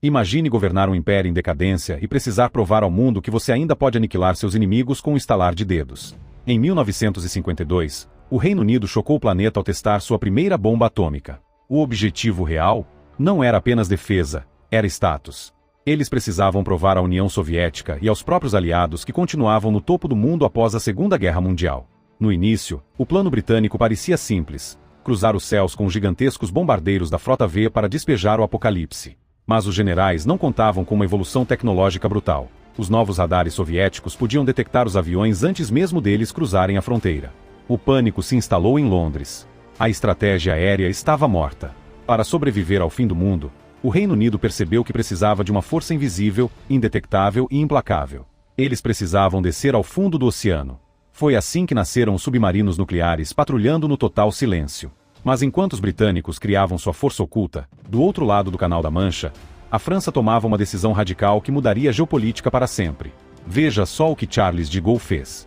Imagine governar um império em decadência e precisar provar ao mundo que você ainda pode aniquilar seus inimigos com um estalar de dedos. Em 1952, o Reino Unido chocou o planeta ao testar sua primeira bomba atômica. O objetivo real não era apenas defesa, era status. Eles precisavam provar à União Soviética e aos próprios aliados que continuavam no topo do mundo após a Segunda Guerra Mundial. No início, o plano britânico parecia simples: cruzar os céus com os gigantescos bombardeiros da Frota V para despejar o apocalipse. Mas os generais não contavam com uma evolução tecnológica brutal. Os novos radares soviéticos podiam detectar os aviões antes mesmo deles cruzarem a fronteira. O pânico se instalou em Londres. A estratégia aérea estava morta. Para sobreviver ao fim do mundo, o Reino Unido percebeu que precisava de uma força invisível, indetectável e implacável. Eles precisavam descer ao fundo do oceano. Foi assim que nasceram os submarinos nucleares patrulhando no total silêncio. Mas enquanto os britânicos criavam sua força oculta, do outro lado do Canal da Mancha, a França tomava uma decisão radical que mudaria a geopolítica para sempre. Veja só o que Charles de Gaulle fez.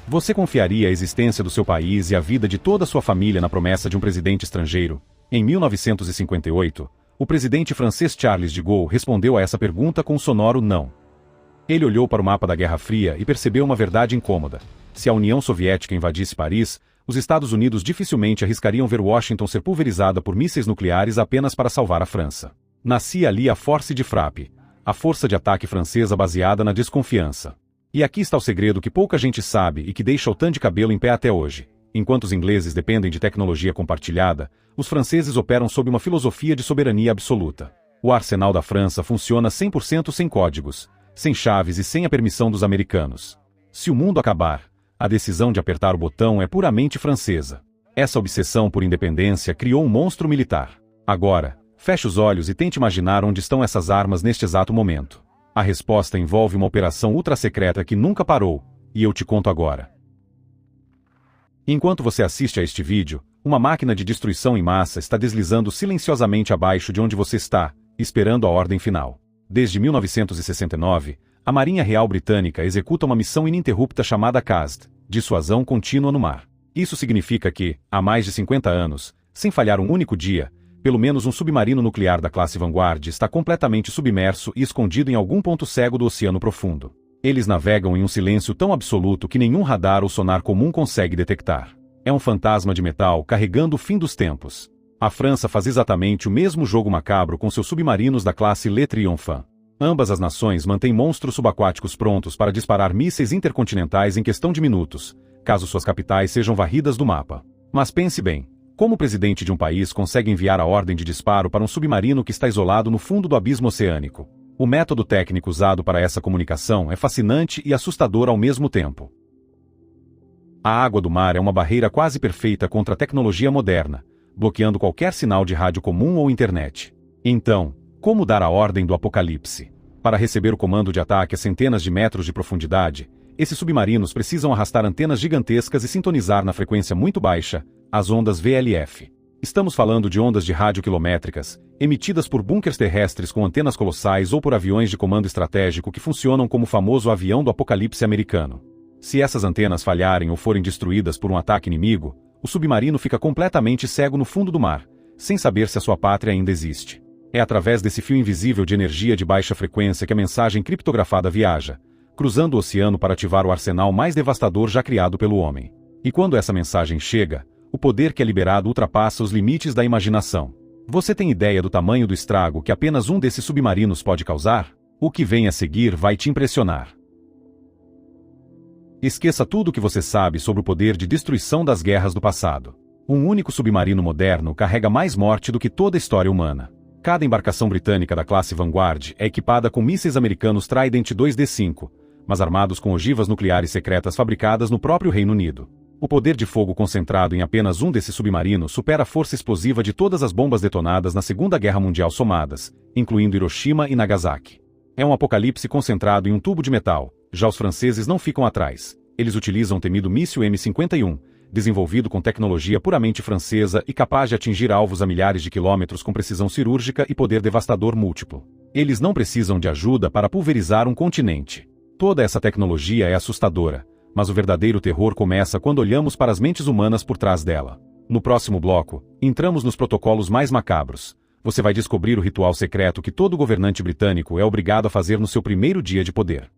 Você confiaria a existência do seu país e a vida de toda a sua família na promessa de um presidente estrangeiro? Em 1958, o presidente francês Charles de Gaulle respondeu a essa pergunta com um sonoro não. Ele olhou para o mapa da Guerra Fria e percebeu uma verdade incômoda. Se a União Soviética invadisse Paris, os Estados Unidos dificilmente arriscariam ver Washington ser pulverizada por mísseis nucleares apenas para salvar a França. Nascia ali a Force de Frappe, a força de ataque francesa baseada na desconfiança. E aqui está o segredo que pouca gente sabe e que deixa o OTAN de cabelo em pé até hoje. Enquanto os ingleses dependem de tecnologia compartilhada, os franceses operam sob uma filosofia de soberania absoluta. O arsenal da França funciona 100% sem códigos, sem chaves e sem a permissão dos americanos. Se o mundo acabar, a decisão de apertar o botão é puramente francesa. Essa obsessão por independência criou um monstro militar. Agora, feche os olhos e tente imaginar onde estão essas armas neste exato momento. A resposta envolve uma operação ultra-secreta que nunca parou, e eu te conto agora. Enquanto você assiste a este vídeo, uma máquina de destruição em massa está deslizando silenciosamente abaixo de onde você está, esperando a ordem final. Desde 1969, a Marinha Real Britânica executa uma missão ininterrupta chamada CASD, dissuasão contínua no mar. Isso significa que, há mais de 50 anos, sem falhar um único dia, pelo menos um submarino nuclear da classe Vanguard está completamente submerso e escondido em algum ponto cego do oceano profundo. Eles navegam em um silêncio tão absoluto que nenhum radar ou sonar comum consegue detectar. É um fantasma de metal carregando o fim dos tempos. A França faz exatamente o mesmo jogo macabro com seus submarinos da classe Le Triomphant. Ambas as nações mantêm monstros subaquáticos prontos para disparar mísseis intercontinentais em questão de minutos, caso suas capitais sejam varridas do mapa. Mas pense bem, como o presidente de um país consegue enviar a ordem de disparo para um submarino que está isolado no fundo do abismo oceânico? O método técnico usado para essa comunicação é fascinante e assustador ao mesmo tempo. A água do mar é uma barreira quase perfeita contra a tecnologia moderna, bloqueando qualquer sinal de rádio comum ou internet. Então, como dar a ordem do apocalipse? Para receber o comando de ataque a centenas de metros de profundidade, esses submarinos precisam arrastar antenas gigantescas e sintonizar na frequência muito baixa, as ondas VLF. Estamos falando de ondas de rádio quilométricas, emitidas por bunkers terrestres com antenas colossais ou por aviões de comando estratégico que funcionam como o famoso avião do apocalipse americano. Se essas antenas falharem ou forem destruídas por um ataque inimigo, o submarino fica completamente cego no fundo do mar, sem saber se a sua pátria ainda existe. É através desse fio invisível de energia de baixa frequência que a mensagem criptografada viaja, cruzando o oceano para ativar o arsenal mais devastador já criado pelo homem. E quando essa mensagem chega, o poder que é liberado ultrapassa os limites da imaginação. Você tem ideia do tamanho do estrago que apenas um desses submarinos pode causar? O que vem a seguir vai te impressionar. Esqueça tudo o que você sabe sobre o poder de destruição das guerras do passado. Um único submarino moderno carrega mais morte do que toda a história humana. Cada embarcação britânica da classe Vanguard é equipada com mísseis americanos Trident 2D5, mas armados com ogivas nucleares secretas fabricadas no próprio Reino Unido. O poder de fogo concentrado em apenas um desses submarinos supera a força explosiva de todas as bombas detonadas na Segunda Guerra Mundial somadas, incluindo Hiroshima e Nagasaki. É um apocalipse concentrado em um tubo de metal. Já os franceses não ficam atrás. Eles utilizam o temido míssil M51, desenvolvido com tecnologia puramente francesa e capaz de atingir alvos a milhares de quilômetros com precisão cirúrgica e poder devastador múltiplo. Eles não precisam de ajuda para pulverizar um continente. Toda essa tecnologia é assustadora, mas o verdadeiro terror começa quando olhamos para as mentes humanas por trás dela. No próximo bloco, entramos nos protocolos mais macabros. Você vai descobrir o ritual secreto que todo governante britânico é obrigado a fazer no seu primeiro dia de poder.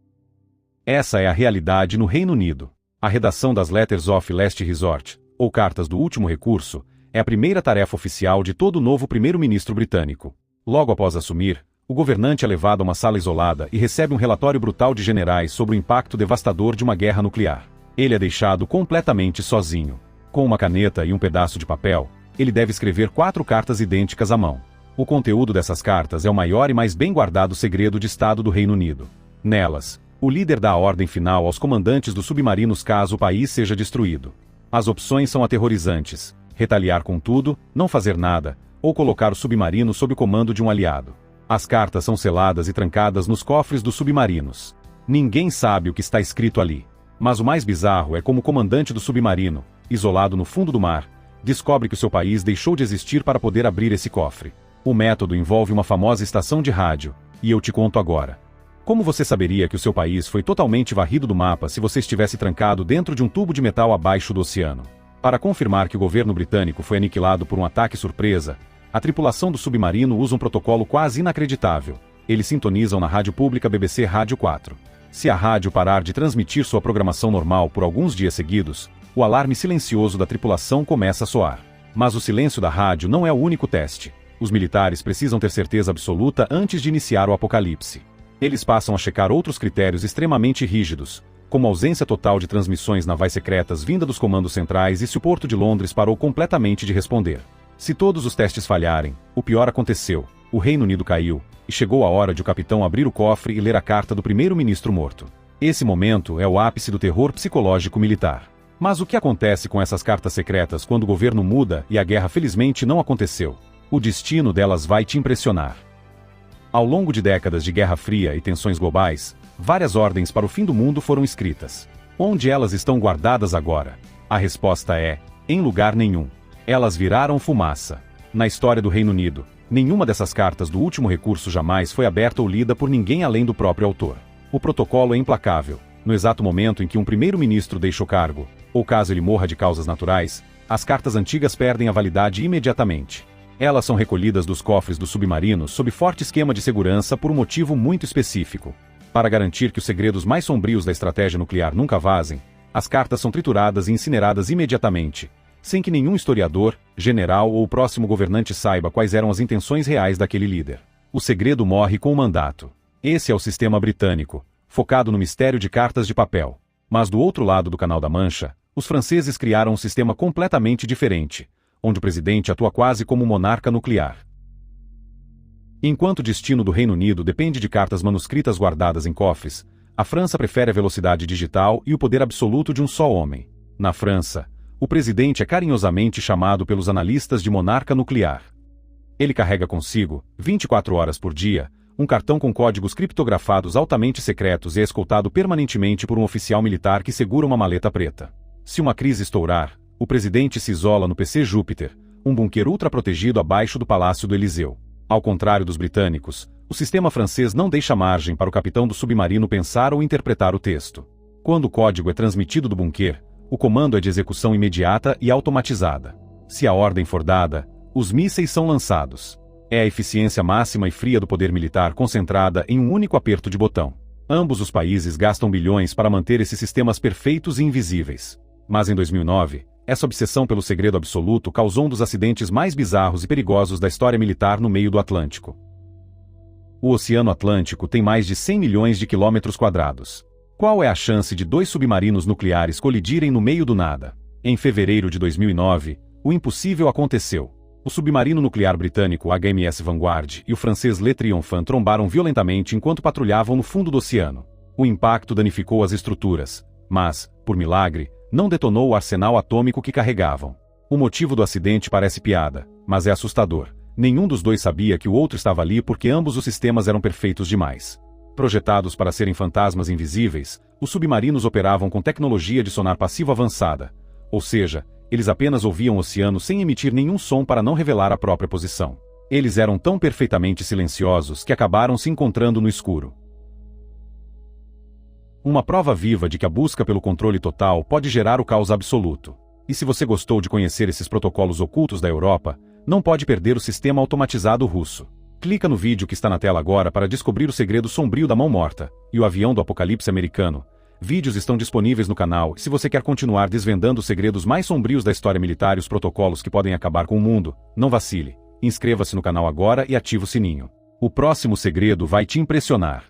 Essa é a realidade no Reino Unido. A redação das Letters of Last Resort, ou Cartas do Último Recurso, é a primeira tarefa oficial de todo o novo primeiro-ministro britânico. Logo após assumir, o governante é levado a uma sala isolada e recebe um relatório brutal de generais sobre o impacto devastador de uma guerra nuclear. Ele é deixado completamente sozinho. Com uma caneta e um pedaço de papel, ele deve escrever 4 cartas idênticas à mão. O conteúdo dessas cartas é o maior e mais bem guardado segredo de Estado do Reino Unido. Nelas, o líder dá a ordem final aos comandantes dos submarinos caso o país seja destruído. As opções são aterrorizantes: retaliar com tudo, não fazer nada, ou colocar o submarino sob o comando de um aliado. As cartas são seladas e trancadas nos cofres dos submarinos. Ninguém sabe o que está escrito ali. Mas o mais bizarro é como o comandante do submarino, isolado no fundo do mar, descobre que o seu país deixou de existir para poder abrir esse cofre. O método envolve uma famosa estação de rádio, e eu te conto agora. Como você saberia que o seu país foi totalmente varrido do mapa se você estivesse trancado dentro de um tubo de metal abaixo do oceano? Para confirmar que o governo britânico foi aniquilado por um ataque surpresa, a tripulação do submarino usa um protocolo quase inacreditável. Eles sintonizam na rádio pública BBC Rádio 4. Se a rádio parar de transmitir sua programação normal por alguns dias seguidos, o alarme silencioso da tripulação começa a soar. Mas o silêncio da rádio não é o único teste. Os militares precisam ter certeza absoluta antes de iniciar o apocalipse. Eles passam a checar outros critérios extremamente rígidos, como a ausência total de transmissões navais secretas vinda dos comandos centrais e se o Porto de Londres parou completamente de responder. Se todos os testes falharem, o pior aconteceu: o Reino Unido caiu, e chegou a hora de o capitão abrir o cofre e ler a carta do primeiro-ministro morto. Esse momento é o ápice do terror psicológico militar. Mas o que acontece com essas cartas secretas quando o governo muda e a guerra felizmente não aconteceu? O destino delas vai te impressionar. Ao longo de décadas de Guerra Fria e tensões globais, várias ordens para o fim do mundo foram escritas. Onde elas estão guardadas agora? A resposta é: em lugar nenhum. Elas viraram fumaça. Na história do Reino Unido, nenhuma dessas cartas do último recurso jamais foi aberta ou lida por ninguém além do próprio autor. O protocolo é implacável. No exato momento em que um primeiro-ministro deixa o cargo, ou caso ele morra de causas naturais, as cartas antigas perdem a validade imediatamente. Elas são recolhidas dos cofres dos submarinos sob forte esquema de segurança por um motivo muito específico. Para garantir que os segredos mais sombrios da estratégia nuclear nunca vazem, as cartas são trituradas e incineradas imediatamente, sem que nenhum historiador, general ou próximo governante saiba quais eram as intenções reais daquele líder. O segredo morre com o mandato. Esse é o sistema britânico, focado no mistério de cartas de papel. Mas do outro lado do Canal da Mancha, os franceses criaram um sistema completamente diferente, onde o presidente atua quase como um monarca nuclear. Enquanto o destino do Reino Unido depende de cartas manuscritas guardadas em cofres, a França prefere a velocidade digital e o poder absoluto de um só homem. Na França, o presidente é carinhosamente chamado pelos analistas de monarca nuclear. Ele carrega consigo, 24 horas por dia, um cartão com códigos criptografados altamente secretos e é escoltado permanentemente por um oficial militar que segura uma maleta preta. Se uma crise estourar, o presidente se isola no PC Júpiter, um bunker ultra-protegido abaixo do Palácio do Eliseu. Ao contrário dos britânicos, o sistema francês não deixa margem para o capitão do submarino pensar ou interpretar o texto. Quando o código é transmitido do bunker, o comando é de execução imediata e automatizada. Se a ordem for dada, os mísseis são lançados. É a eficiência máxima e fria do poder militar concentrada em um único aperto de botão. Ambos os países gastam bilhões para manter esses sistemas perfeitos e invisíveis. Mas em 2009, essa obsessão pelo segredo absoluto causou um dos acidentes mais bizarros e perigosos da história militar no meio do Atlântico. O Oceano Atlântico tem mais de 100 milhões de quilômetros quadrados. Qual é a chance de 2 submarinos nucleares colidirem no meio do nada? Em fevereiro de 2009, o impossível aconteceu. O submarino nuclear britânico HMS Vanguard e o francês Le Triomphant trombaram violentamente enquanto patrulhavam no fundo do oceano. O impacto danificou as estruturas, mas, por milagre, não detonou o arsenal atômico que carregavam. O motivo do acidente parece piada, mas é assustador. Nenhum dos dois sabia que o outro estava ali porque ambos os sistemas eram perfeitos demais. Projetados para serem fantasmas invisíveis, os submarinos operavam com tecnologia de sonar passivo avançada. Ou seja, eles apenas ouviam o oceano sem emitir nenhum som para não revelar a própria posição. Eles eram tão perfeitamente silenciosos que acabaram se encontrando no escuro. Uma prova viva de que a busca pelo controle total pode gerar o caos absoluto. E se você gostou de conhecer esses protocolos ocultos da Europa, não pode perder o sistema automatizado russo. Clica no vídeo que está na tela agora para descobrir o segredo sombrio da mão morta e o avião do apocalipse americano. Vídeos estão disponíveis no canal e se você quer continuar desvendando os segredos mais sombrios da história militar e os protocolos que podem acabar com o mundo, não vacile. Inscreva-se no canal agora e ative o sininho. O próximo segredo vai te impressionar.